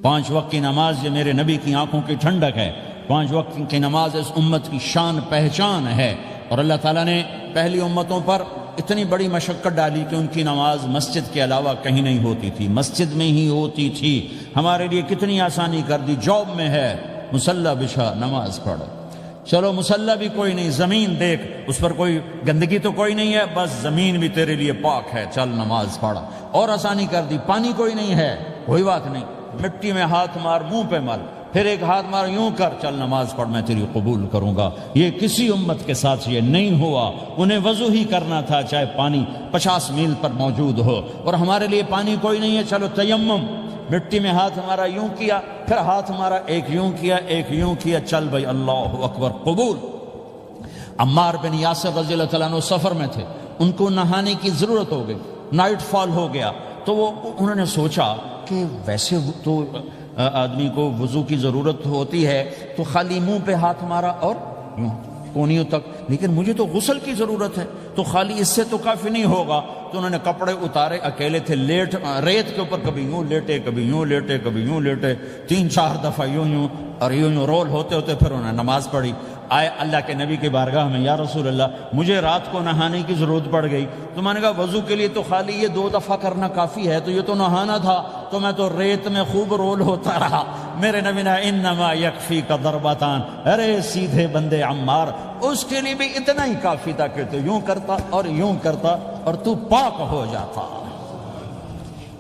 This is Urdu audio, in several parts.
5 وقت کی نماز یہ میرے نبی کی آنکھوں کی ٹھنڈک ہے، 5 وقت کی نماز اس امت کی شان پہچان ہے۔ اور اللہ تعالیٰ نے پہلی امتوں پر اتنی بڑی مشقت ڈالی کہ ان کی نماز مسجد کے علاوہ کہیں نہیں ہوتی تھی، مسجد میں ہی ہوتی تھی۔ ہمارے لیے کتنی آسانی کر دی، جاب میں ہے مصلی بچھا نماز پڑھو، چلو مصلی بھی کوئی نہیں، زمین دیکھ اس پر کوئی گندگی تو کوئی نہیں ہے، بس زمین بھی تیرے لیے پاک ہے، چل نماز پڑھا۔ اور آسانی کر دی، پانی کوئی نہیں ہے، کوئی بات نہیں، مٹی میں ہاتھ مار، منہ پہ مل، پھر ایک ہاتھ مار، یوں کر، چل نماز پڑھ، میں تیری قبول کروں گا۔ یہ کسی امت کے ساتھ یہ نہیں ہوا، انہیں وضو ہی کرنا تھا چاہے پانی 50 میل پر موجود ہو۔ اور ہمارے لیے پانی کوئی نہیں ہے، چلو تیمم، مٹی میں ہاتھ ہمارا یوں کیا، پھر ہاتھ ہمارا ایک یوں کیا، ایک یوں کیا، چل بھائی اللہ اکبر قبول۔ عمار بن یاسر رضی اللہ تعالیٰ عنہ سفر میں تھے، ان کو نہانے کی ضرورت ہو گئی، نائٹ فال ہو گیا، تو انہوں نے سوچا کہ ویسے تو آدمی کو وضو کی ضرورت ہوتی ہے تو خالی منہ پہ ہاتھ مارا اور یوں کونیوں تک، لیکن مجھے تو غسل کی ضرورت ہے، تو خالی اس سے تو کافی نہیں ہوگا۔ تو انہوں نے کپڑے اتارے، اکیلے تھے، ریت کے اوپر کبھی یوں لیٹے، کبھی یوں لیٹے، کبھی یوں لیٹے، 3-4 دفعہ یوں یوں اور یوں رول ہوتے ہوتے پھر انہوں نے نماز پڑھی۔ آئے اللہ کے نبی کی بارگاہ میں، یا رسول اللہ مجھے رات کو نہانے کی ضرورت پڑ گئی، تو میں نے کہا وضو کے لیے تو خالی یہ 2 دفعہ کرنا کافی ہے، تو یہ تو نہانا تھا، تو میں تو ریت میں خوب رول ہوتا رہا۔ میرے نبی نے انما یکفیک ضربتان، ارے سیدھے بندے عمار، اس کے لیے بھی اتنا ہی کافی تھا کہ تو یوں کرتا اور یوں کرتا اور تو پاک ہو جاتا۔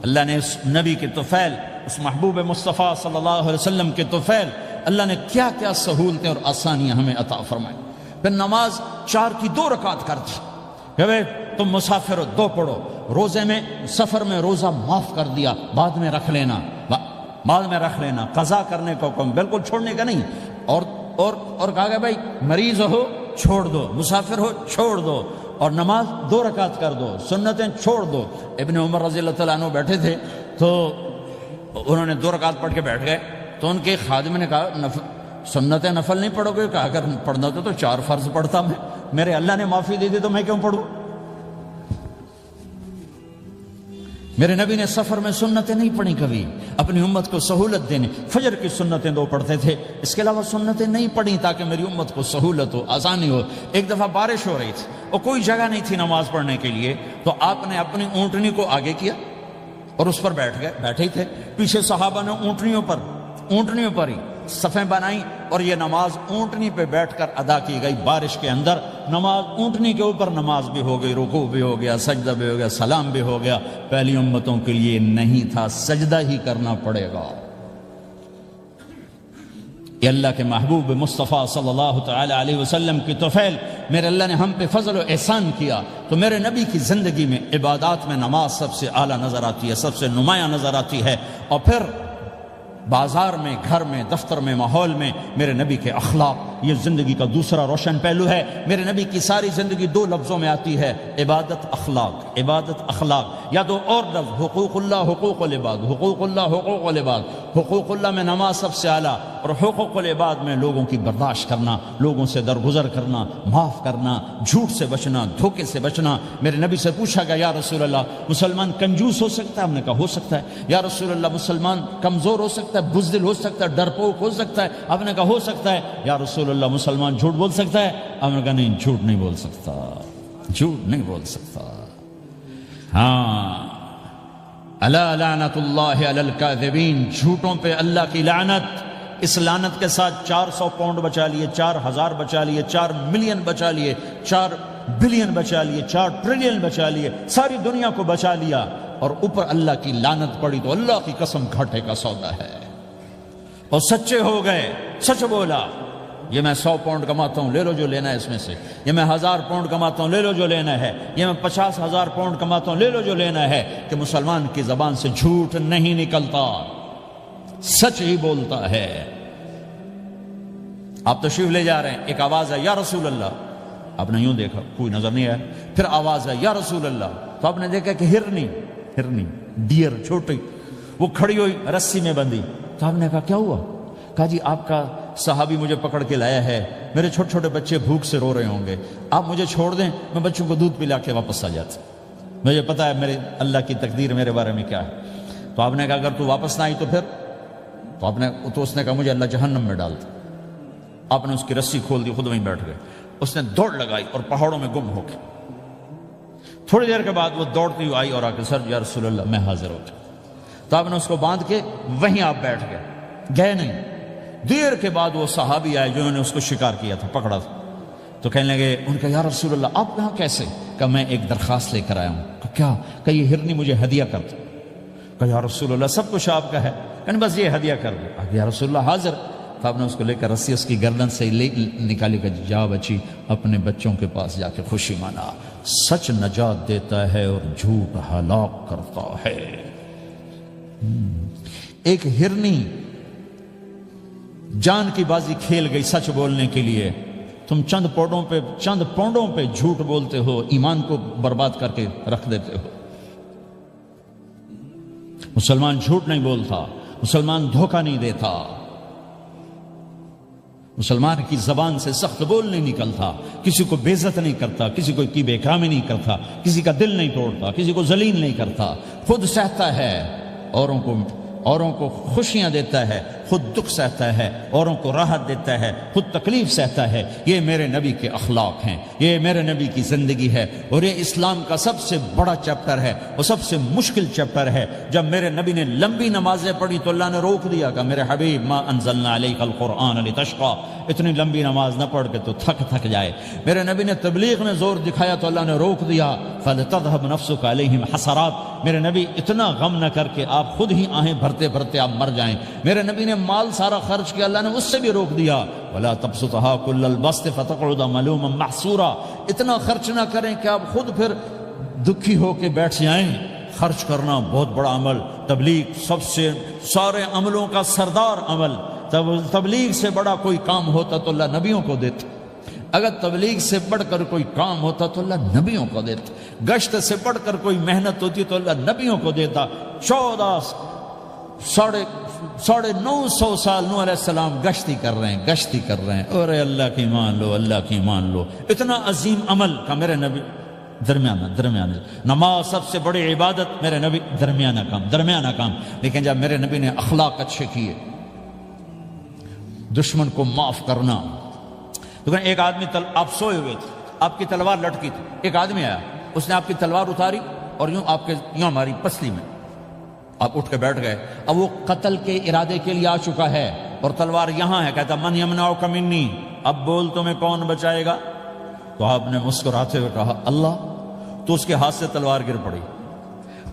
اللہ نے اس نبی کے طفیل، اس محبوب مصطفیٰ صلی اللہ علیہ وسلم کے طفیل، اللہ نے کیا کیا سہولتیں اور آسانیاں ہمیں عطا فرمائی۔ پھر نماز 4 کی 2 رکعت کر دی کہ بھئی تم مسافر ہو 2 پڑھو، روزے میں سفر میں روزہ معاف کر دیا، بعد میں رکھ لینا، بعد میں رکھ لینا، قضا کرنے کو حکم، بالکل چھوڑنے کا نہیں۔ اور کہا کہ بھائی مریض ہو چھوڑ دو، مسافر ہو چھوڑ دو، اور نماز 2 رکعت کر دو، سنتیں چھوڑ دو۔ ابن عمر رضی اللہ تعالیٰ عنہ بیٹھے تھے تو انہوں نے 2 رکعت پڑھ کے بیٹھ گئے، تو ان کے خادم نے کہا سنتیں نفل نہیں پڑھو گے؟ کہا اگر پڑھنا تو 4 فرض پڑھتا میں، میرے اللہ نے معافی دے دی تو میں کیوں پڑھوں؟ میرے نبی نے سفر میں سنتیں نہیں پڑھی کبھی، اپنی امت کو سہولت دینے، فجر کی سنتیں 2 پڑھتے تھے، اس کے علاوہ سنتیں نہیں پڑھی تاکہ میری امت کو سہولت ہو، آسانی ہو۔ ایک دفعہ بارش ہو رہی تھی اور کوئی جگہ نہیں تھی نماز پڑھنے کے لیے، تو آپ نے اپنی اونٹنی کو آگے کیا اور اس پر بیٹھ گئے، بیٹھے ہی تھے، پیچھے صحابہ نے اونٹنیوں پر ہی صفیں بنائیں، اور یہ نماز اونٹنی پہ بیٹھ کر ادا کی گئی۔ بارش کے اندر نماز اونٹنی کے اوپر نماز بھی ہو گئی، رکوع بھی ہو گیا، سجدہ بھی ہو گیا، سلام بھی ہو گیا۔ پہلی امتوں کے لیے نہیں تھا، سجدہ ہی کرنا پڑے گا۔ یہ اللہ کے محبوب مصطفیٰ صلی اللہ تعالی علیہ وسلم کی طفیل، میرے اللہ نے ہم پہ فضل و احسان کیا، تو میرے نبی کی زندگی میں عبادات میں نماز سب سے اعلیٰ نظر آتی ہے، سب سے نمایاں نظر آتی ہے۔ اور پھر بازار میں، گھر میں، دفتر میں، ماحول میں میرے نبی کے اخلاق، یہ زندگی کا دوسرا روشن پہلو ہے۔ میرے نبی کی ساری زندگی 2 لفظوں میں آتی ہے، عبادت اخلاق، عبادت اخلاق، یا 2 اور لفظ، حقوق اللہ، حقوق العباد، حقوق اللہ، حقوق العباد۔ حقوق اللہ میں نماز سب سے اعلیٰ، اور حقوق العباد میں لوگوں کی برداشت کرنا، لوگوں سے درگزر کرنا، معاف کرنا، جھوٹ سے بچنا، دھوکے سے بچنا۔ میرے نبی سے پوچھا گیا یا رسول اللہ مسلمان کنجوس ہو سکتا ہے؟ ہم نے کہا ہو سکتا ہے۔ یا رسول اللہ مسلمان کمزور ہو سکتا ہے، بزدل ہو سکتا ہے، ڈرپوک ہو سکتا ہے؟ آپ نے کہا ہو سکتا ہے۔ یا رسول اللہ مسلمان جھوٹ بول سکتا ہے؟ آپ نے کہا نہیں، جھوٹ نہیں بول سکتا، جھوٹ نہیں بول سکتا۔ ہاں، الا لعنت اللہ علی الکاذبین، جھوٹوں پہ اللہ کی لعنت۔ اس لعنت کے ساتھ 400 پاؤنڈ بچا لیے، 4000 بچا لیے، 4 ملین بچا لیے، 4 بلین بچا لیے، 4 ٹریلین بچا لیے، ساری دنیا کو بچا لیا، اور اوپر اللہ کی لعنت پڑی تو اللہ کی قسم گھاٹے کا سودا ہے۔ اور سچے ہو گئے، سچ بولا، یہ میں 100 پاؤنڈ کماتا ہوں، لے لو جو لینا ہے اس میں سے، یہ میں 1000 پاؤنڈ کماتا ہوں، لے لو جو لینا ہے، یہ میں 50,000 پاؤنڈ کماتا ہوں، لے لو جو لینا ہے، کہ مسلمان کی زبان سے جھوٹ نہیں نکلتا، سچ ہی بولتا ہے۔ آپ تشریف لے جا رہے ہیں، ایک آواز ہے یا رسول اللہ، آپ نے یوں دیکھا، کوئی نظر نہیں آیا، پھر آواز ہے یا رسول اللہ، تو آپ نے دیکھا کہ ہرنی ڈیئر چھوٹی وہ کھڑی ہوئی، رسی میں بندھی، تو آپ نے کہا کیا ہوا؟ کہا جی آپ کا صحابی مجھے پکڑ کے لایا ہے، میرے چھوٹے چھوٹے بچے بھوک سے رو رہے ہوں گے، آپ مجھے چھوڑ دیں، میں بچوں کو دودھ پلا کے واپس آ جاتا، مجھے پتا ہے میرے اللہ کی تقدیر میرے بارے میں کیا ہے۔ تو آپ نے کہا اگر تو واپس نہ آئی تو پھر تو اس نے کہا مجھے اللہ جہنم میں ڈال دے۔ آپ نے اس کی رسی کھول دی، خود وہیں بیٹھ گئے۔ اس نے دوڑ لگائی اور پہاڑوں میں گم ہو گئے۔ تھوڑی دیر کے بعد وہ دوڑتی ہوئی آئی اور آ کے سر یا رسول اللہ میں حاضر ہو گیا۔ تو آپ نے اس کو باندھ کے وہیں آپ بیٹھ گئے نہیں۔ دیر کے بعد وہ صحابی آئے جنہوں نے اس کو شکار کیا تھا، پکڑا تھا، تو کہنے لگے ان کا یا رسول اللہ آپ یہاں کیسے؟ کہا میں ایک درخواست لے کر آیا ہوں۔ کہا کیا؟ کہ یہ ہرنی مجھے ہدیہ کر دو۔ کہا یا رسول اللہ سب کچھ آپ کا ہے، کہنے بس یہ ہدیہ کر دو۔ یا رسول اللہ حاضر۔ تو آپ نے اس کو لے کر رسی اس کی گردن سے نکالی کہ جا بچی اپنے بچوں کے پاس جا کے خوشی منا، سچ نجات دیتا ہے اور جھوٹ ہلاک کرتا ہے۔ ایک ہرنی جان کی بازی کھیل گئی سچ بولنے کے لیے، تم چند پونڈوں پہ جھوٹ بولتے ہو، ایمان کو برباد کر کے رکھ دیتے ہو۔ مسلمان جھوٹ نہیں بولتا، مسلمان دھوکہ نہیں دیتا، مسلمان کی زبان سے سخت بول نہیں نکلتا، کسی کو بے عزت نہیں کرتا، کسی کو کی بے اکرامی نہیں کرتا، کسی کا دل نہیں توڑتا، کسی کو ذلیل نہیں کرتا، خود سہتا ہے، اوروں کو خوشیاں دیتا ہے، خود دکھ سہتا ہے، اوروں کو راحت دیتا ہے، خود تکلیف سہتا ہے۔ یہ میرے نبی کے اخلاق ہیں، یہ میرے نبی کی زندگی ہے، اور یہ اسلام کا سب سے بڑا چیپٹر ہے اور سب سے مشکل چیپٹر ہے۔ جب میرے نبی نے لمبی نمازیں پڑھی تو اللہ نے روک دیا کہ میرے حبیب ما انزلنا علیک القرآن لتشقى، اتنی لمبی نماز نہ پڑھ کے تو تھک جائے۔ میرے نبی نے تبلیغ میں زور دکھایا تو اللہ نے روک دیا، فلتذهب نفسک علیہم حسرات، میرے نبی اتنا غم نہ کر کے آپ خود ہی آہیں بھرتے بھرتے آپ مر جائیں۔ میرے نبی نے مال سارا خرچ کیا، اللہ نے اس سے بھی روک دیا، ولا تبسطها كل البسط فتقعد ملوما محسورا، اتنا خرچ نہ کریں کہ آپ خود پھر دکھی ہو کے بیٹھ جائیں۔ خرچ کرنا بہت بڑا عمل، تبلیغ سب سے سارے عملوں کا سردار عمل، تبلیغ سے بڑا کوئی کام ہوتا تو اللہ نبیوں کو دیتا، اگر تبلیغ سے بڑھ کر کوئی کام ہوتا تو اللہ نبیوں کو دیتا، گشت سے بڑھ کر کوئی محنت ہوتی تو اللہ نبیوں کو دیتا۔ 950 سال نوح علیہ السلام گشتی کر رہے ہیں، اور اللہ کی مان لو، اتنا عظیم عمل کا میرے نبی درمیانہ نماز سب سے بڑی عبادت، میرے نبی درمیانہ کام، لیکن جب میرے نبی نے اخلاق اچھے کیے، دشمن کو معاف کرنا۔ تو ایک آدمی آپ سوئے ہوئے تھے، آپ کی تلوار لٹکی تھی، ایک آدمی آیا، اس نے آپ کی تلوار اتاری اور یوں ماری پسلی میں، آپ اٹھ کے بیٹھ گئے۔ اب وہ قتل کے ارادے کے لیے آ چکا ہے اور تلوار یہاں ہے، کہتا من یمنعک منی، اب بول تمہیں کون بچائے گا؟ تو آپ نے مسکراتے ہوئے کہا اللہ، تو اس کے ہاتھ سے تلوار گر پڑی،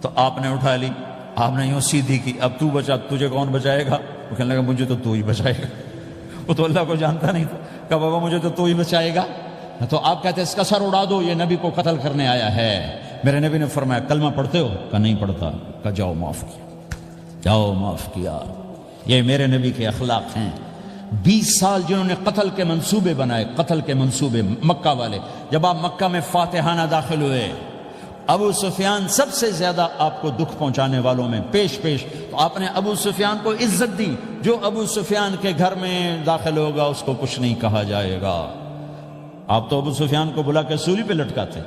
تو آپ نے اٹھا لی، آپ نے یوں سیدھی کی، اب تو بچا، تجھے کون بچائے گا؟ وہ کہنے لگا مجھے تو ہی بچائے گا، وہ تو اللہ کو جانتا نہیں تھا، کہا بابا مجھے تو ہی بچائے گا۔ تو آپ کہتے ہیں اس کا سر اڑا دو، یہ نبی کو قتل کرنے آیا ہے۔ میرے نبی نے فرمایا کلمہ پڑھتے ہو؟ کہا نہیں پڑھتا۔ کہا جاؤ معاف کیا۔ یہ میرے نبی کے اخلاق ہیں۔ 20 سال جنہوں نے قتل کے منصوبے بنائے، مکہ والے، جب آپ مکہ میں فاتحانہ داخل ہوئے، ابو سفیان سب سے زیادہ آپ کو دکھ پہنچانے والوں میں پیش تو آپ نے ابو سفیان کو عزت دی۔ جو ابو سفیان کے گھر میں داخل ہوگا اس کو کچھ نہیں کہا جائے گا۔ آپ تو ابو سفیان کو بلا کے سولی پہ لٹکاتے،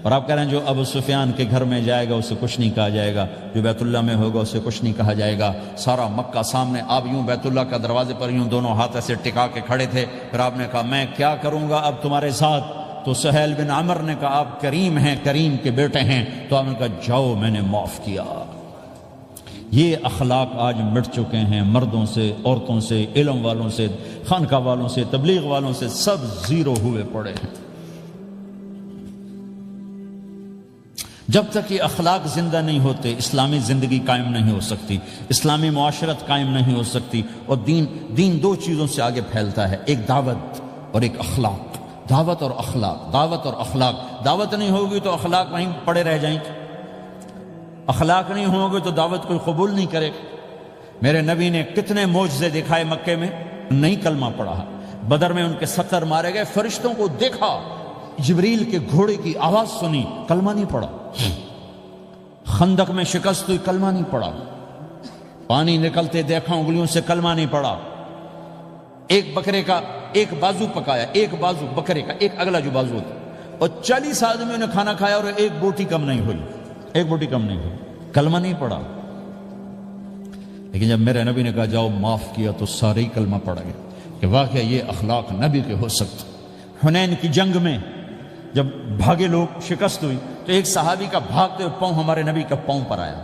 اور آپ کہہ رہے ہیں جو ابو سفیان کے گھر میں جائے گا اسے کچھ نہیں کہا جائے گا، جو بیت اللہ میں ہوگا اسے کچھ نہیں کہا جائے گا۔ سارا مکہ سامنے، آپ یوں بیت اللہ کا دروازے پر یوں دونوں ہاتھ ایسے ٹکا کے کھڑے تھے۔ پھر آپ نے کہا میں کیا کروں گا اب تمہارے ساتھ؟ تو سہیل بن عمر نے کہا آپ کریم ہیں، کریم کے بیٹے ہیں۔ تو آپ نے کہا جاؤ میں نے معاف کیا۔ یہ اخلاق آج مٹ چکے ہیں، مردوں سے، عورتوں سے، علم والوں سے، خانقاہ والوں سے، تبلیغ والوں سے، سب زیرو ہوئے پڑے ہیں۔ جب تک یہ اخلاق زندہ نہیں ہوتے اسلامی زندگی قائم نہیں ہو سکتی، اسلامی معاشرت قائم نہیں ہو سکتی۔ اور دین دو چیزوں سے آگے پھیلتا ہے، ایک دعوت اور ایک اخلاق۔ دعوت اور اخلاق۔ دعوت نہیں ہوگی تو اخلاق وہیں پڑے رہ جائیں گے، اخلاق نہیں ہوں گے تو دعوت کوئی قبول نہیں کرے گا۔ میرے نبی نے کتنے معجزے دکھائے مکے میں، نہیں کلمہ پڑھا۔ بدر میں ان کے 70 مارے گئے، فرشتوں کو دیکھا، جبریل کے گھوڑے کی آواز سنی، کلمہ نہیں پڑھا۔ خندق میں شکست ہوئی، کلمہ نہیں پڑھا۔ پانی نکلتے دیکھا انگلیوں سے، کلمہ نہیں پڑھا۔ ایک بکرے کا ایک بازو پکایا، ایک بازو بکرے کا، ایک اگلا جو بازو ہوتا، اور 40 آدمیوں نے کھانا کھایا اور ایک بوٹی کم نہیں ہوئی، کلمہ نہیں پڑھا۔ لیکن جب میرے نبی نے کہا جاؤ معاف کیا تو سارے ہی کلمہ پڑ گئے کہ واقعہ یہ اخلاق نبی کے ہو سکتے۔ حنین کی جنگ میں جب بھاگے لوگ، شکست ہوئی، تو ایک صحابی کا بھاگتے ہوئے پاؤں ہمارے نبی کا پاؤں پر آیا،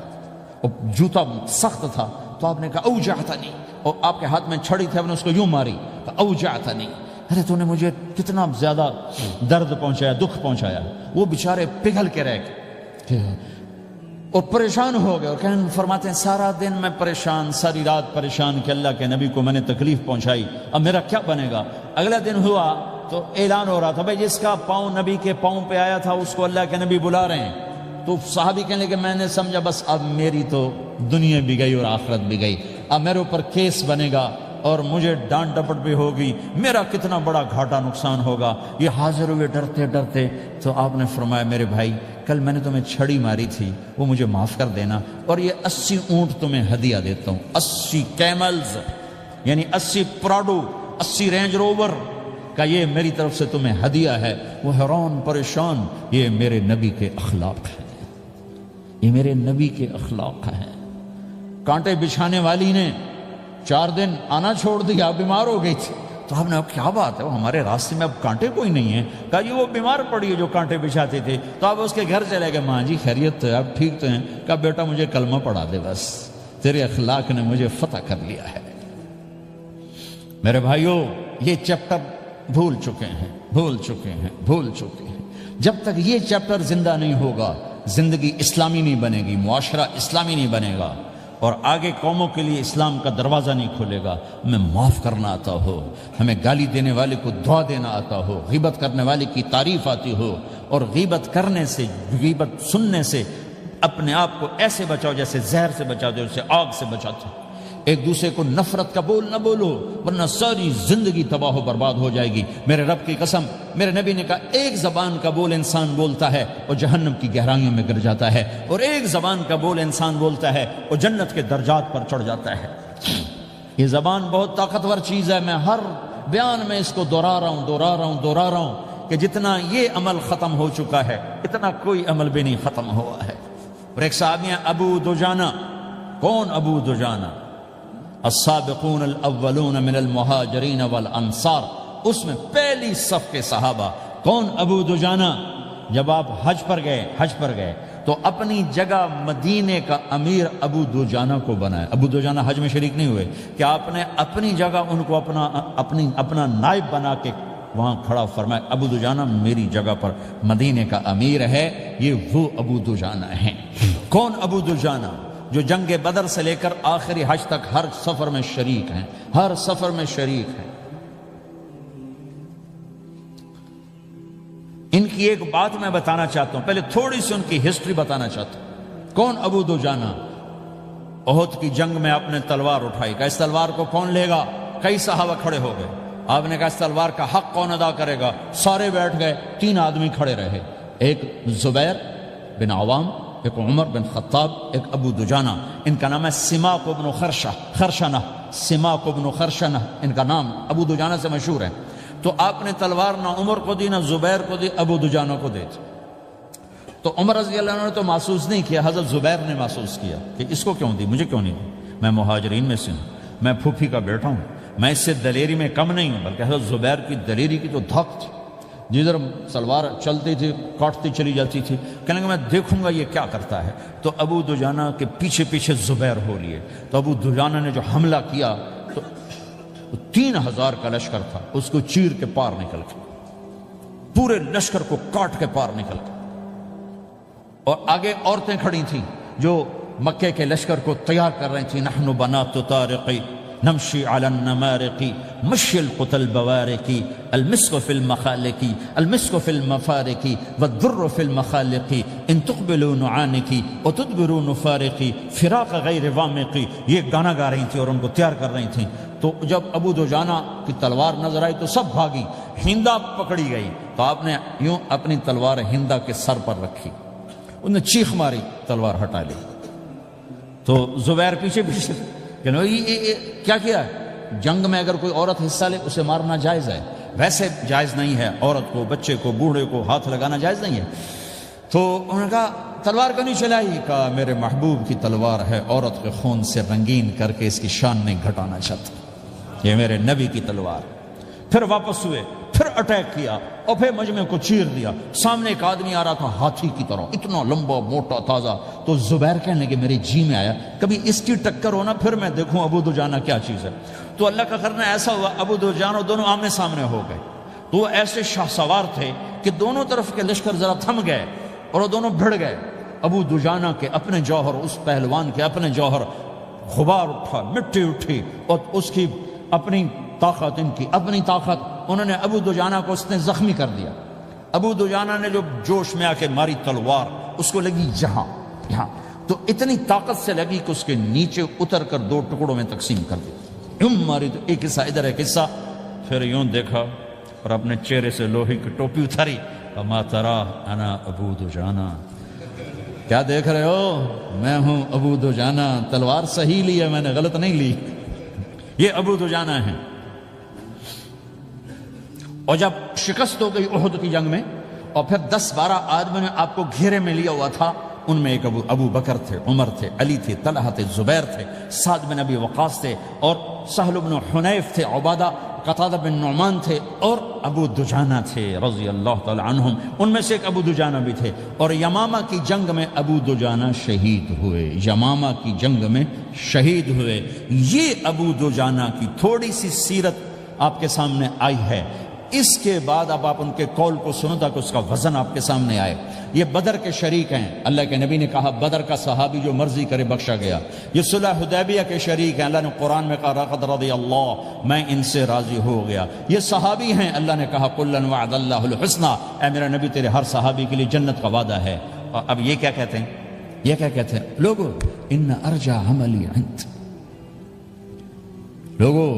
اور جوتا سخت تھا، تو آپ نے کہا اوجعتنی، اور آپ کے ہاتھ میں چھڑی تھی، آپ نے اس کو یوں ماری، اوجعتنی، ارے تو نے مجھے کتنا زیادہ درد پہنچایا، دکھ پہنچایا۔ وہ بیچارے پگھل کے رہ گئے اور پریشان ہو گئے، اور فرماتے ہیں سارا دن میں پریشان، ساری رات پریشان کہ اللہ کے نبی کو میں نے تکلیف پہنچائی، اب میرا کیا بنے گا۔ اگلا دن ہوا تو اعلان ہو رہا تھا بھائی جس کا پاؤں نبی کے پاؤں پہ آیا تھا اس کو اللہ کے نبی بلا رہے ہیں۔ تو صحابی کہنے لگے میں نے سمجھا بس اب میری تو دنیا بھی گئی اور آخرت بھی گئی، اب میرے اوپر کیس بنے گا اور مجھے ڈانٹ ڈپٹ بھی ہوگی، میرا کتنا بڑا گھاٹا نقصان ہوگا۔ یہ حاضر ہوئے ڈرتے ڈرتے، تو آپ نے فرمایا میرے بھائی کل میں نے تمہیں چھڑی ماری تھی، وہ مجھے معاف کر دینا، اور یہ 80 اونٹ تمہیں ہدیہ دیتا ہوں، 80 کیملز یعنی 80 پراڈو، 80 رینج روور کا یہ میری طرف سے تمہیں ہدیہ ہے۔ وہ حیران پریشان، یہ میرے نبی کے اخلاق ہیں، یہ میرے نبی کے اخلاق ہیں۔ کانٹے بچھانے والی نے 4 دن آنا چھوڑ دیا، بیمار ہو گئی تھی، تو ہم نے اب کیا بات ہے، وہ ہمارے راستے میں اب کانٹے کوئی نہیں ہیں، کہا جی وہ بیمار پڑی ہے جو کانٹے بچھاتے تھے، تو آپ اس کے گھر چلے گئے، ماں جی خیریت تو ہے، اب ٹھیک تو ہیں، کہا بیٹا مجھے کلمہ پڑھا دے، بس تیرے اخلاق نے مجھے فتح کر لیا ہے۔ میرے بھائیوں یہ چیپٹر بھول چکے ہیں، بھول چکے ہیں، بھول چکے ہیں۔ جب تک یہ چیپٹر زندہ نہیں ہوگا زندگی اسلامی نہیں بنے گی، معاشرہ اسلامی نہیں بنے گا، اور آگے قوموں کے لیے اسلام کا دروازہ نہیں کھلے گا۔ ہمیں معاف کرنا آتا ہو، ہمیں گالی دینے والے کو دعا دینا آتا ہو، غیبت کرنے والے کی تعریف آتی ہو، اور غیبت کرنے سے، غیبت سننے سے اپنے آپ کو ایسے بچاؤ جیسے زہر سے بچاتے ہو، جیسے آگ سے بچاتے ہو۔ ایک دوسرے کو نفرت کا بول نہ بولو ورنہ ساری زندگی تباہ و برباد ہو جائے گی۔ میرے رب کی قسم، میرے نبی نے کہا ایک زبان کا بول انسان بولتا ہے اور جہنم کی گہرائیوں میں گر جاتا ہے، اور ایک زبان کا بول انسان بولتا ہے اور جنت کے درجات پر چڑھ جاتا ہے۔ یہ زبان بہت طاقتور چیز ہے، میں ہر بیان میں اس کو دہرا رہا ہوں کہ جتنا یہ عمل ختم ہو چکا ہے اتنا کوئی عمل بھی نہیں ختم ہوا ہے۔ اور ایک صحابی ہیں ابو دجانہ۔ کون ابو دجانہ؟ السابقون الاولون من المہاجرین والانصار، اس میں پہلی صف کے صحابہ۔ کون ابو دجانہ؟ جب آپ حج پر گئے تو اپنی جگہ مدینے کا امیر ابو دجانہ کو بنایا۔ ابو دجانہ حج میں شریک نہیں ہوئے کہ آپ نے اپنی جگہ ان کو اپنا نائب بنا کے وہاں کھڑا فرمایا ابو دجانہ میری جگہ پر مدینے کا امیر ہے، یہ وہ ابو دجانہ ہیں۔ کون ابو دجانہ؟ جو جنگ بدر سے لے کر آخری حج تک ہر سفر میں شریک ہیں، ہر سفر میں شریک ہیں۔ ان کی ایک بات میں بتانا چاہتا ہوں، پہلے تھوڑی سی ان کی ہسٹری بتانا چاہتا ہوں۔ کون ابو دجانہ؟ احد کی جنگ میں آپ نے تلوار اٹھائی، کہا اس تلوار کو کون لے گا؟ کئی صحابہ کھڑے ہو گئے۔ آپ نے کہا اس تلوار کا حق کون ادا کرے گا؟ سارے بیٹھ گئے، 3 آدمی کھڑے رہے، ایک زبیر بن عوام، ایک عمر بن خطاب، ایک ابو دجانہ۔ ان کا نام ہے سماک بن خرشنہ، سماک بن خرشنہ ان کا نام ابو دجانہ سے مشہور ہے۔ تو آپ نے تلوار نہ عمر کو دی، نہ زبیر کو دی، ابو دجانہ کو دی۔ تو عمر رضی اللہ عنہ نے تو محسوس نہیں کیا، حضرت زبیر نے محسوس کیا کہ اس کو کیوں دی، مجھے کیوں نہیں دی؟ میں مہاجرین میں سے ہوں، میں پھوپھی کا بیٹا ہوں، میں اس سے دلیری میں کم نہیں ہوں۔ بلکہ حضرت زبیر کی دلیری کی تو دھک تھی، جدھر سلوار چلتی تھی کاٹتی چلی جاتی تھی، کہنے لگا میں دیکھوں گا یہ کیا کرتا ہے۔ تو ابو دجانہ کے پیچھے پیچھے زبیر ہو لیے۔ تو ابو دجانہ نے جو حملہ کیا تو 3000 کا لشکر تھا، اس کو چیر کے پار نکل گیا، پورے لشکر کو کاٹ کے پار نکل گیا۔ اور آگے عورتیں کھڑی تھیں جو مکے کے لشکر کو تیار کر رہی تھیں، نحن بنات طارقی نمشی علی النمارقی مشی القتل بوارقی المسک فی المخالقی المسک فی المفارقی والدر فی المخالقی ان تقبلوا نعانقی وتدبروا نفارقی فراق غیر وامقی۔ یہ گانا گا رہی تھیں اور ان کو تیار کر رہی تھیں۔ تو جب ابو دجانہ کی تلوار نظر آئی تو سب بھاگی، ہندا پکڑی گئی، تو آپ نے یوں اپنی تلوار ہندا کے سر پر رکھی، انہوں نے چیخ ماری، تلوار ہٹا لی۔ تو زبیر پیچھے پیچھے کہ کیا کیا ہے؟ جنگ میں اگر کوئی عورت حصہ لے اسے مارنا جائز ہے، ویسے جائز نہیں ہے، عورت کو، بچے کو، بوڑھے کو ہاتھ لگانا جائز نہیں ہے۔ تو انہوں نے کہا تلوار کیوں نہیں چلائی؟ کہا میرے محبوب کی تلوار ہے، عورت کے خون سے رنگین کر کے اس کی شان نہیں گھٹانا چاہتا، یہ میرے نبی کی تلوار۔ پھر واپس ہوئے، پھر اٹیک کیا اور پھر مجمع کو چیر دیا۔ سامنے ایک آدمی آ رہا تھا ہاتھی کی طرح، اتنا لمبا موٹا تازہ، تو زبیر کہنے لگے میرے جی میں آیا کبھی اس کی ٹکر ہونا پھر میں دیکھوں ابو دجانہ کیا چیز ہے۔ تو اللہ کا کرنا ایسا ہوا ابو دجانہ دونوں آمنے سامنے ہو گئے، تو وہ ایسے شاہ سوار تھے کہ دونوں طرف کے لشکر ذرا تھم گئے اور وہ دونوں بھڑ گئے۔ ابو دجانہ کے اپنے جوہر، اس پہلوان کے اپنے جوہر، غبار اٹھا، مٹی اٹھی، اور اس کی اپنی طاقت، ان کی اپنی طاقت، انہوں نے ابو دجانہ کو اس نے زخمی کر دیا۔ ابو دجانہ نے جو جوش میں آ کے ماری تلوار، اس کو لگی یہاں، تو اتنی طاقت سے لگی کہ اس کے نیچے اتر کر 2 ٹکڑوں میں تقسیم کر دی۔ یوں ماری تو ایک حصہ ادھر ایک حصہ، پھر یوں دیکھا اور اپنے چہرے سے لوہے کی ٹوپی اتاری، وما ترى انا ابو دجانہ، کیا دیکھ رہے ہو؟ میں ہوں ابو دجانہ، تلوار صحیح لی ہے میں نے، غلط نہیں لی۔ یہ ابو دجانہ ہیں۔ اور جب شکست ہو گئی احد کی جنگ میں، اور پھر 10-12 آدمیوں نے آپ کو گھیرے میں لیا ہوا تھا، ان میں ایک ابو بکر تھے، عمر تھے، علی تھے، طلحہ تھے، زبیر تھے، سعد بن ابی وقاص تھے، اور سہل بن حنیف تھے، عبادہ قتادہ بن نعمان تھے، اور ابو دجانہ تھے رضی اللہ تعالی عنہم۔ ان میں سے ایک ابو دجانہ بھی تھے، اور یمامہ کی جنگ میں ابو دجانہ شہید ہوئے، یمامہ کی جنگ میں شہید ہوئے۔ یہ ابو دجانہ کی تھوڑی سی سیرت آپ کے سامنے آئی ہے۔ اس کے بعد اب آپ ان کے قول کو سنو تاکہ اس کا وزن آپ کے سامنے آئے۔ یہ بدر کے شریک ہیں، اللہ کے نبی نے کہا بدر کا صحابی جو مرضی کرے بخشا گیا۔ یہ صلح حدیبیہ کے شریک ہیں، اللہ نے قرآن میں کہا لقد رضی اللہ، میں ان سے راضی ہو گیا۔ یہ صحابی ہیں، اللہ نے کہا کلا وعد اللہ الحسنی، اے میرا نبی تیرے ہر صحابی کے لیے جنت کا وعدہ ہے۔ اور اب یہ کیا کہتے ہیں؟ یہ کیا کہتے ہیں لوگو؟ ان ارجع عملی عند، لوگو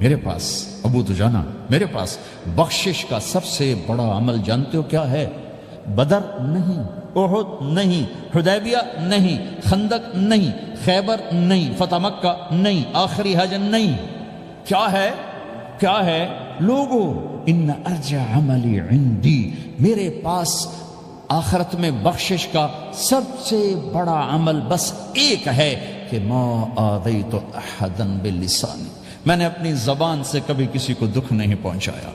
میرے پاس، ابو دجانہ میرے پاس بخشش کا سب سے بڑا عمل جانتے ہو کیا ہے؟ بدر نہیں، احد نہیں، حدیبیہ نہیں، خندق نہیں، خیبر نہیں، فتح مکہ نہیں، آخری حج نہیں۔ کیا ہے؟ کیا ہے لوگو؟ ان ارجع عملی عندی، میرے پاس آخرت میں بخشش کا سب سے بڑا عمل بس ایک ہے کہ ما آذیت احدا بلسانی، میں نے اپنی زبان سے کبھی کسی کو دکھ نہیں پہنچایا۔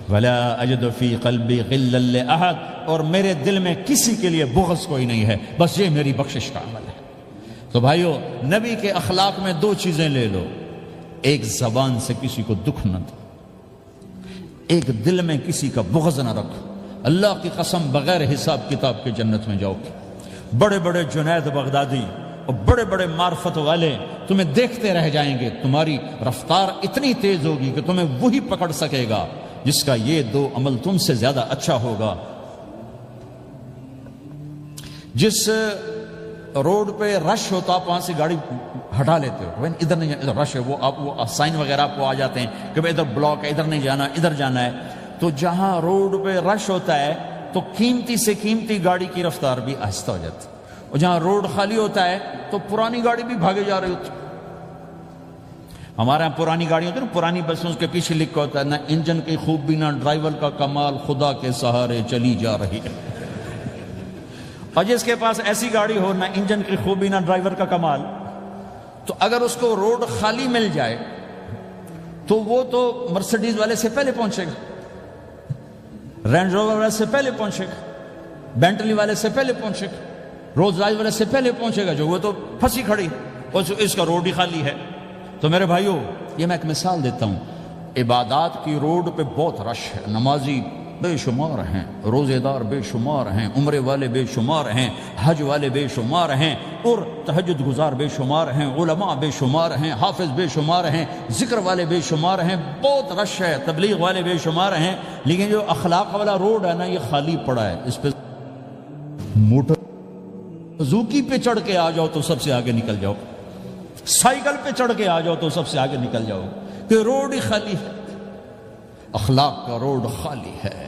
ولا اجد فی قلبی غلا لاحد، اور میرے دل میں کسی کے لیے بغض کوئی نہیں ہے، بس یہ میری بخشش کا عمل ہے۔ تو بھائیو، نبی کے اخلاق میں 2 چیزیں لے لو، ایک زبان سے کسی کو دکھ نہ دو، ایک دل میں کسی کا بغض نہ رکھو۔ اللہ کی قسم بغیر حساب کتاب کے جنت میں جاؤ گے۔ بڑے بڑے جنید بغدادی اور بڑے بڑے معرفت والے تمہیں دیکھتے رہ جائیں گے، تمہاری رفتار اتنی تیز ہوگی کہ تمہیں وہی پکڑ سکے گا جس کا یہ 2 عمل تم سے زیادہ اچھا ہوگا۔ جس روڈ پہ رش ہوتا آپ وہاں سے گاڑی ہٹا لیتے ہو، ادھر نہیں جانا، ادھر رش ہے، وہ سائن وغیرہ آپ کو آ جاتے ہیں کہ ادھر بلاک ہے، ادھر نہیں جانا، ادھر جانا ہے۔ تو جہاں روڈ پہ رش ہوتا ہے تو قیمتی سے قیمتی گاڑی کی رفتار بھی آہستہ ہو جاتی ہے، اور جہاں روڈ خالی ہوتا ہے تو پرانی گاڑی بھی بھاگے جا رہی ہوتی ہے۔ ہمارے یہاں پرانی گاڑی ہوتی ہے نا، پرانی بسوں کے پیچھے لکھا ہوتا ہے نہ انجن کی خوبی نہ ڈرائیور کا کمال، خدا کے سہارے چلی جا رہی ہے۔ اور جس کے پاس ایسی گاڑی ہو، نہ انجن کی خوبی نہ ڈرائیور کا کمال، تو اگر اس کو روڈ خالی مل جائے تو وہ تو مرسیڈیز والے سے پہلے پہنچے گا، رینج روور والے سے پہلے پہنچے گا، بینٹلی والے سے پہلے پہنچے گا، رولز رائس والے سے پہلے پہنچے گا، جو وہ تو پھنسی کھڑی اور اس کا روڈ ہی خالی ہے۔ تو میرے بھائیو، یہ میں ایک مثال دیتا ہوں، عبادات کی روڈ پہ بہت رش ہے، نمازی بے شمار ہیں، روزے دار بے شمار ہیں، عمرے والے بے شمار ہیں، حج والے بے شمار ہیں، اور تہجد گزار بے شمار ہیں، علماء بے شمار ہیں، حافظ بے شمار ہیں، ذکر والے بے شمار ہیں، بہت رش ہے، تبلیغ والے بے شمار ہیں، لیکن جو اخلاق والا روڈ ہے نا، یہ خالی پڑا ہے۔ اس پہ موٹر زوکی پہ چڑھ کے آ جاؤ تو سب سے آگے نکل جاؤ، سائیکل پہ چڑھ کے آ جاؤ تو سب سے آگے نکل جاؤ، کہ روڈ ہی خالی ہے، اخلاق کا روڈ خالی ہے۔